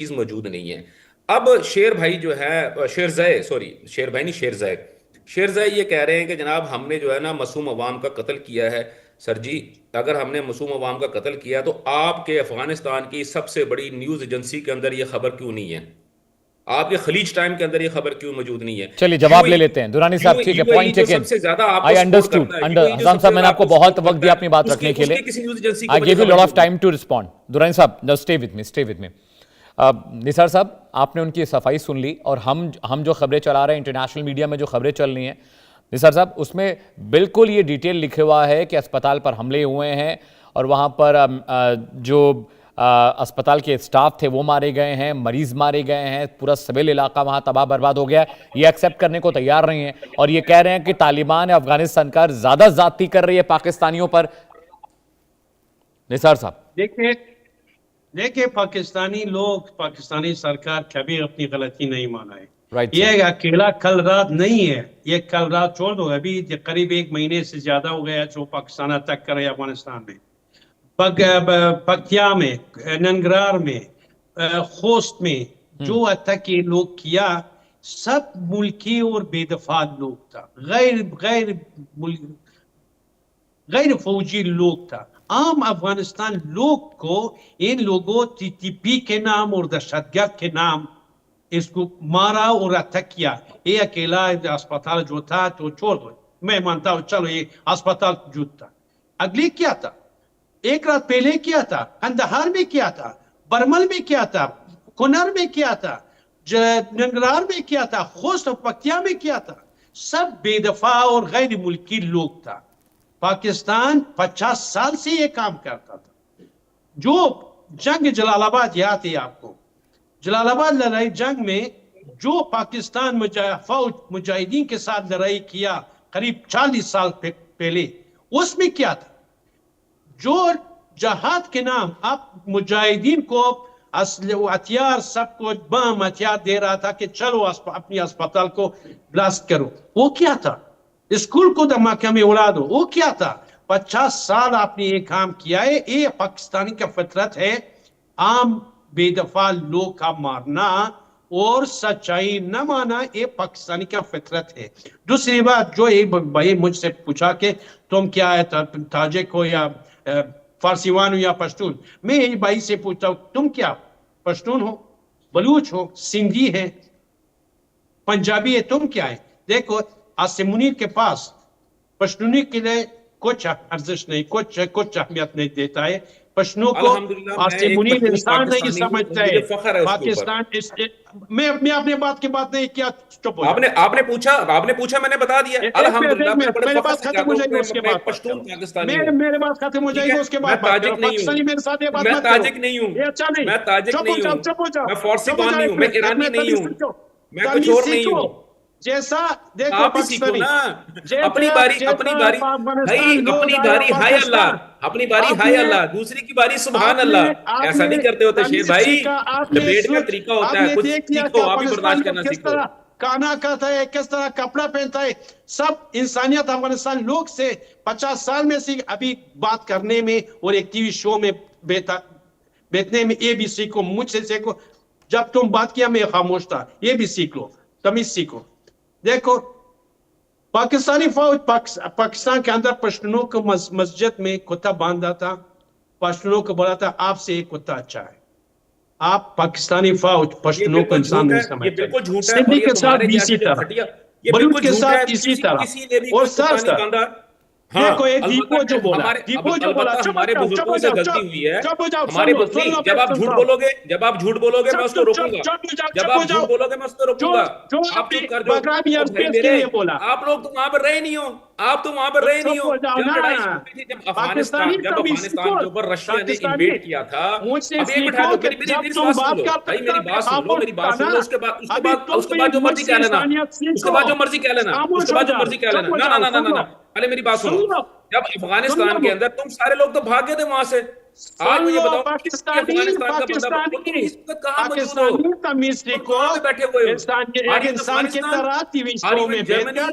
چیز موجود نہیں ہے. اب شیر بھائی جو ہے، شیرزے، سوری شیر بھائی نہیں، شیرزے، شیرزے یہ کہہ رہے ہیں کہ جناب ہم نے جو ہے نا معصوم عوام کا قتل کیا ہے. سر جی، اگر ہم نے معصوم عوام کا قتل کیا تو آپ کے افغانستان کی سب سے بڑی نیوز ایجنسی کے اندر یہ خبر کیوں نہیں ہے؟ آپ کے خلیج ٹائم کے اندر یہ خبر کیوں موجود نہیں ہے؟ چلیے یو جواب اے لے لیتے ہیں درانی یو صاحب. ٹھیک ہے، یو اے ای پوائنٹ جو ٹیکن. سب سے زیادہ آپ کو آئی سپورٹ انڈرسٹوڈ. کرتا ہے، یو اے ای جو حسام سب سے صاحب میں زیادہ نے آپ آپ کو کو بہت سپورٹ وقت کرتا دیا اپنی بات ہے، رکھنے کے اس لیے. کی کسی نیوز ایجنسی کو آئی مجھے گیو یو خبر لاٹ کیوں آف نہیں؟ Time to respond. درانی صاحب just stay with me, stay with me. Nisar صاحب، آپ نے ان کی صفائی سن لی، اور ہم جو خبریں چلا رہے ہیں انٹرنیشنل میڈیا میں، جو خبریں چل رہی ہیں نثار صاحب، اس میں بالکل یہ ڈیٹیل لکھے ہوا ہے کہ اسپتال پر حملے ہوئے ہیں، اور وہاں پر جو اسپتال کے اسٹاف تھے وہ مارے گئے ہیں، مریض مارے گئے ہیں، پورا سول علاقہ وہاں تباہ برباد ہو گیا ہے. یہ ایکسیپٹ کرنے کو تیار نہیں ہیں، اور یہ کہہ رہے ہیں کہ طالبان افغانستان کا زیادہ زیادتی کر رہی ہے پاکستانیوں پر. نثار صاحب دیکھیں پاکستانی لوگ، پاکستانی سرکار کبھی اپنی غلطی نہیں مانائے. Right sir. یہ اکیلا کل رات نہیں ہے، یہ کل رات چھوڑ دو، ابھی قریب 1 مہینے سے زیادہ ہو گیا جو پاکستان اٹیک کر رہے افغانستان میں، پکتیا میں، ننگرہار میں، خوست میں جو اٹیک یہ لوگ کیا، سب ملکی اور بے دفاع لوگ تھا، غیر فوجی لوگ تھا. عام افغانستان لوگ کو ان لوگوں ٹی ٹی پی کے نام اور دہشت گرد کے نام اس کو مارا اور اٹیک کیا. یہ اکیلا اسپتال جو تھا تو چھوڑ دو، میں مانتا ہوں چلو یہ اسپتال جو تھا. اگلی کیا تھا؟ ایک رات پہلے کیا تھا، کندہار میں کیا تھا، برمل میں کیا تھا، کنر میں کیا تھا، ننگرہار میں کیا تھا، خوست و پکتیا میں کیا تھا. سب بے دفاع اور غیر ملکی لوگ تھا. پاکستان 50 سال سے یہ کام کرتا تھا. جو جنگ جلال آباد یاد ہے آپ کو، جلال آباد لڑائی جنگ میں جو پاکستان فوج مجاہدین کے ساتھ لڑائی کیا قریب 40 سال پہلے، اس میں کیا تھا؟ جو جہاد کے نام آپ مجاہدین کو ہتھیار، سب کو بم ہتھیار دے رہا تھا کہ چلو اپنی اسپتال کو بلاسٹ کرو، وہ کیا تھا؟ اسکول کو دھماکے میں اڑا دو، وہ کیا تھا؟ 50 سال آپ نے یہ کام کیا ہے. یہ پاکستانی کا فطرت ہے، عام بے دفاع لوگ کا مارنا اور سچائی نہ مانا، یہ پاکستانی کا فطرت ہے. دوسری بات، جو ایک بھائی مجھ سے پوچھا کہ تم کیا ہے، تاجک ہو یا فارسیوان ہو یا پشتون، میں یہ بھائی سے پوچھتا ہوں تم کیا پشتون ہو، بلوچ ہو، سندھی ہے، پنجابی ہے، تم کیا ہے؟ دیکھو عاصم منیر کے پاس پشتونی کے لیے کچھ ارزش نہیں، کچھ اہمیت نہیں دیتا ہے. پشتونوں کو الحمدللہ میں عاصم ایک منیر پشتون انسان نہیں پاکستانی ہوں، سمجھتا ہے. مجھے فخر ہے اس کے اوپر. پاکستان میں اپنے بات کی بات نہیں کیا، چپ ہو جاؤ. آپ نے پوچھا میں نے بتا دیا. ایک الحمدللہ میں منٹ بڑے میرے فخر بات سے ختم کہتا ہو ہوں جائے کہ گا میں اس کے میں بعد ایک بات پشتون کرو. پاکستانی ہوں. میرے بات ختم ہو ٹھیک جائے ہے، گا اس کے میں بعد بات کرو. تاجک نہیں ہوں، پاکستانی میرے ساتھ یہ بات میں مت کرو، تاجک نہیں ہوں، یہ اچھا نہیں. میں تاجک چپ ہو نہیں جاؤ، ہوں، چپ ہو جاؤ، میں فارسی چپ ہو گان جاؤ. نہیں ہوں، میں ایک ایرانی منٹ نہیں تمیز ہوں، سیکھو، میں کچھ تمیز اور نہیں سیکھو. ہوں. جیسا دیکھو آپ ہی سیکھو پاکستانی، نا. اپنی جیسا باری اپنی جیسا باری بھائی، افغانستان لوگ اپنی آیا باری ہائے اللہ، پاکستان، اپنی باری آپ ہائے نے اللہ، دوسری کی باری سبحان آپ نے اللہ. آپ ایسا نے نہیں کرتے ہوتے شیر تمیز بھائی. سیکھا، آپ نے ڈبیٹ کا سوچ، طریقہ آپ ہوتا ہے، نے کچھ دیکھ لیا کہ سیکھو، آپ بھی افغانستان برداشت کو کرنا کس سیکھو. طرح کھانا کھاتا ہے، کس طرح کپڑا پہنتا ہے. سب انسانیت افغانستان لوگ سے 50 سال میں سے ابھی بات کرنے میں اور ایک ٹی وی شو میں بیٹھنے میں، یہ بھی سیکھو، مجھ سے سیکھو. جب تم بات کیا میں خاموش تھا، یہ بھی سیکھ لو، تمیز سیکھو. دیکھو پاکستانی فوج پاکستان کے اندر پشتونوں کو مسجد میں کتا باندھا تھا، پشتونوں کو بولا تھا آپ سے ایک کتا اچھا ہے. آپ پاکستانی فوج یہ پشتونوں کو بالکل انسان جھوٹ نہیں ہے، یہ سمجھتا. بالکل جھوٹ ہے، اور سندھی یہ کے ساتھ تمہارے بھی اسی جیسے جو طرح، گھٹیا، یہ بلوچ بالکل کے جھوٹ ہے. ساتھ اسی طرح. کسی نے بھی اور کوئی کتا سر نہیں باندھا. ہاں دیکھو یہ البتہ دیپو جو بولا، ہمارے دیپو جو بولا، البتہ چپ ہو ہمارے جاؤ، چپ بزرگوں ہو سے جاؤ، غلطی ہوئی ہے. چپ ہو جاؤ. ہمارے سن نہیں، لو جب پھر آپ جھوٹ سنتا ہوں. بولو گے، جب آپ جھوٹ بولو گے میں اس کو روکوں گا. چپ ہو جاؤ، جب چپ ہو آپ جھوٹ جاؤ. بولو گے میں اس کو روکوں جو گا. جو آپ اپنی چپ کر جو. باقاعدی او بھائی اسپیس کے میرے، لیے بولا، آپ لوگ تو وہاں پر رہے نہیں ہو، آپ تو وہاں پر تو رہے نہیں چپ ہو ہو جاؤ جب نا. لڑائی شروع ہوئی تھی. پاکستانی جب تمیز افغانستان سیکھو، کے اوپر رشیا نے پاکستانی انویٹ کیا تھا. مجھ سے اب ایک منٹ سیکھو ٹھہر کہ جاؤ، جب میری تم بات سن بات لو کرتے بھائی، تھا میری میں بات سن لو، خاموش میری بات تھا سن نا. لو. اس کے بعد ابھی تم اس کے بھی بعد جو مجھ مرضی سے کہہ لینا، انسانیت اس کے سیکھو. بعد جو مرضی کہہ لینا، اس کے خاموش ہو بعد جو جاؤ، مرضی کہہ لینا. چپ ہو نہ نہ جاؤ. نہ سن نہ نہ لو، پہلے میری بات سن سنو. لو، جب سن افغانستان کے لو، اندر تم سارے لوگ تو بھاگے تھے وہاں سے. آج سن مجھے لو. بتاؤ کہ پاکستانی افغانستان کا بندہ، تم پاکستانی اس وقت کہاں موجود ہو؟ پاکستانی تمیز تم سیکھو. کہاں پہ بیٹھے ہوئے ہو؟ انسان آر یو ایک ان انسان کی افغانستان؟ طرح ٹی وی آر شو یو میں ان بیٹھ جرمنی؟ کر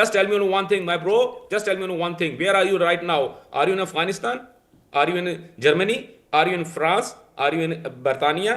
Just tell me on one thing, my bro. Just tell me on one thing. Where are you right now? Are you in Afghanistan? Are you in Germany? Are you in France? Are you in Britania?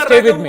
stay with me,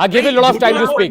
I give you a lot of time to speak।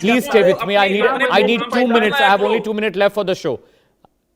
please stay with me, I need 2 minutes, I have only 2 minutes left for the show।